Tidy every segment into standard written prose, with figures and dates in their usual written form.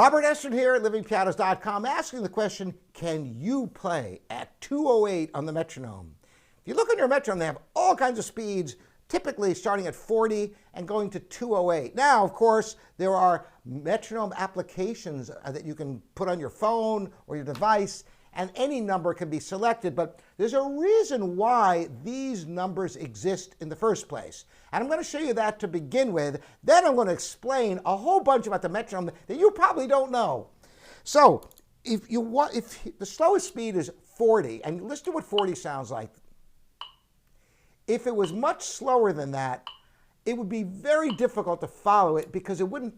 Robert Estrin here at livingpianos.com asking the question, can you play at 208 on the metronome? If you look on your metronome, they have all kinds of speeds, typically starting at 40 and going to 208. Now, of course, there are metronome applications that you can put on your phone or your device, and any number can be selected, but there's a reason why these numbers exist in the first place. And I'm going to show you that to begin with. Then I'm going to explain a whole bunch about the metronome that you probably don't know. So if the slowest speed is 40, and listen to what 40 sounds like. If it was much slower than that, it would be very difficult to follow it because it wouldn't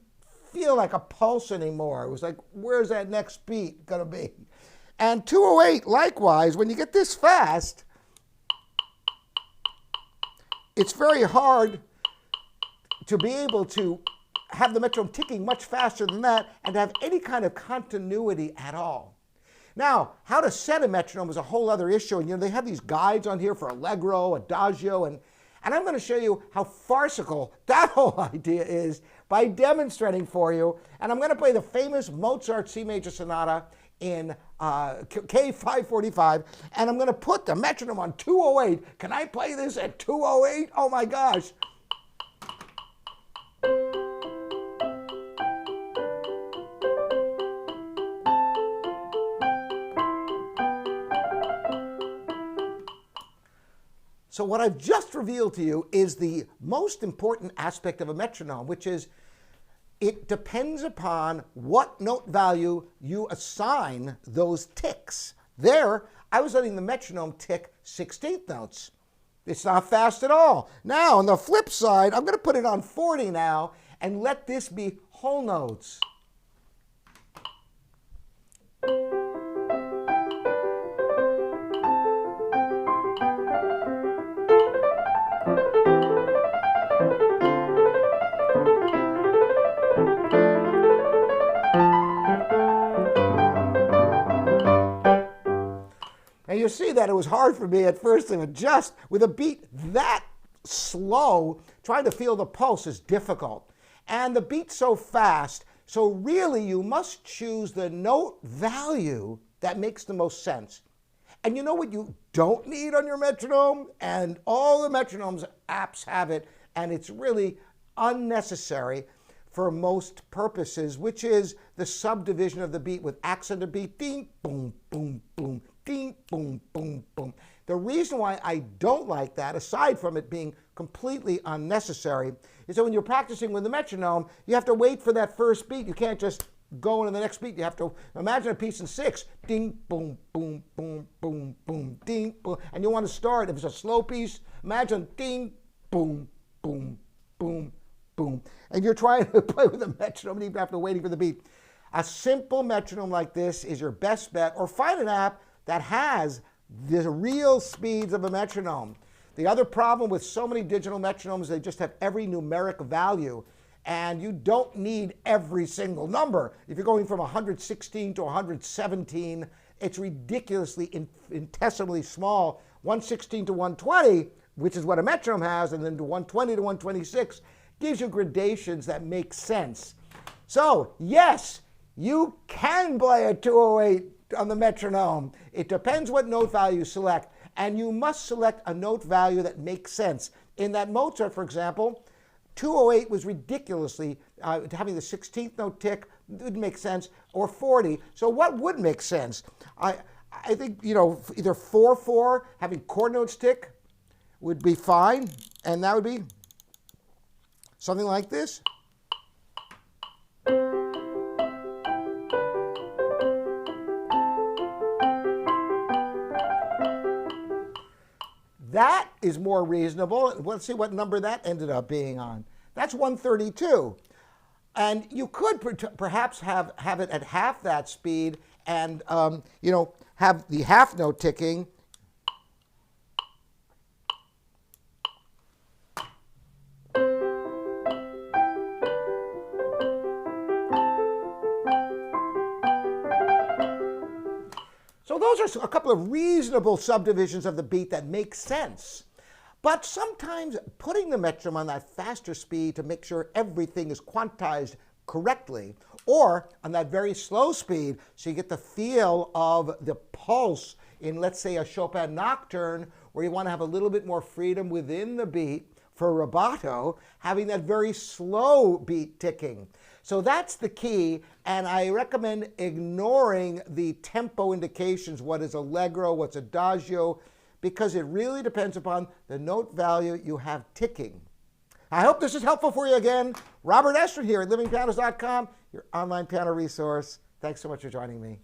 feel like a pulse anymore. It was like, where's that next beat going to be? And 208, likewise, when you get this fast, it's very hard to be able to have the metronome ticking much faster than that and to have any kind of continuity at all. Now, how to set a metronome is a whole other issue, and they have these guides on here for allegro, adagio, and I'm going to show you how farcical that whole idea is by demonstrating for you. And I'm going to play the famous Mozart C major sonata in K545, and I'm going to put the metronome on 208. Can I play this at 208? Oh my gosh. So what I've just revealed to you is the most important aspect of a metronome, which is it depends upon what note value you assign those ticks. There, I was letting the metronome tick 16th notes. It's not fast at all. Now, on the flip side, I'm going to put it on 40 now and let this be whole notes. And you see that it was hard for me at first to adjust. With a beat that slow, trying to feel the pulse is difficult. And the beat's so fast, so really you must choose the note value that makes the most sense. And you know what you don't need on your metronome? And all the metronomes apps have it, and it's really unnecessary for most purposes, which is the subdivision of the beat with accented beat, ding, boom, boom, boom, ding, boom, boom, boom. The reason why I don't like that, aside from it being completely unnecessary, is that when you're practicing with the metronome, you have to wait for that first beat. You can't just go into the next beat. You have to imagine a piece in 6, ding, boom, boom, boom, boom, boom, ding, boom. And you want to start, if it's a slow piece, imagine ding, boom, boom, boom, boom. And you're trying to play with a metronome and you have to waiting for the beat. A simple metronome like this is your best bet, or find an app that has the real speeds of a metronome. The other problem with so many digital metronomes, they just have every numeric value, and you don't need every single number. If you're going from 116 to 117, it's ridiculously infinitesimally small. 116 to 120, which is what a metronome has, and then to 120 to 126, gives you gradations that make sense. So, yes, you can play a 208 on the metronome. It depends what note value you select, and you must select a note value that makes sense. In that Mozart, for example, 208 was ridiculously, having the 16th note tick would make sense, or 40. So what would make sense? I think, either 4/4, having chord notes tick would be fine, and that would be something like this. That is more reasonable. Let's see what number that ended up being on. That's 132. And you could perhaps have it at half that speed and, have the half note ticking. So those are a couple of reasonable subdivisions of the beat that make sense. But sometimes putting the metronome on that faster speed to make sure everything is quantized correctly, or on that very slow speed, so you get the feel of the pulse in, let's say, a Chopin nocturne, where you want to have a little bit more freedom within the beat for rubato, having that very slow beat ticking. So that's the key, and I recommend ignoring the tempo indications, what is allegro, what's adagio, because it really depends upon the note value you have ticking. I hope this is helpful for you again. Robert Estrin here at livingpianos.com, your online piano resource. Thanks so much for joining me.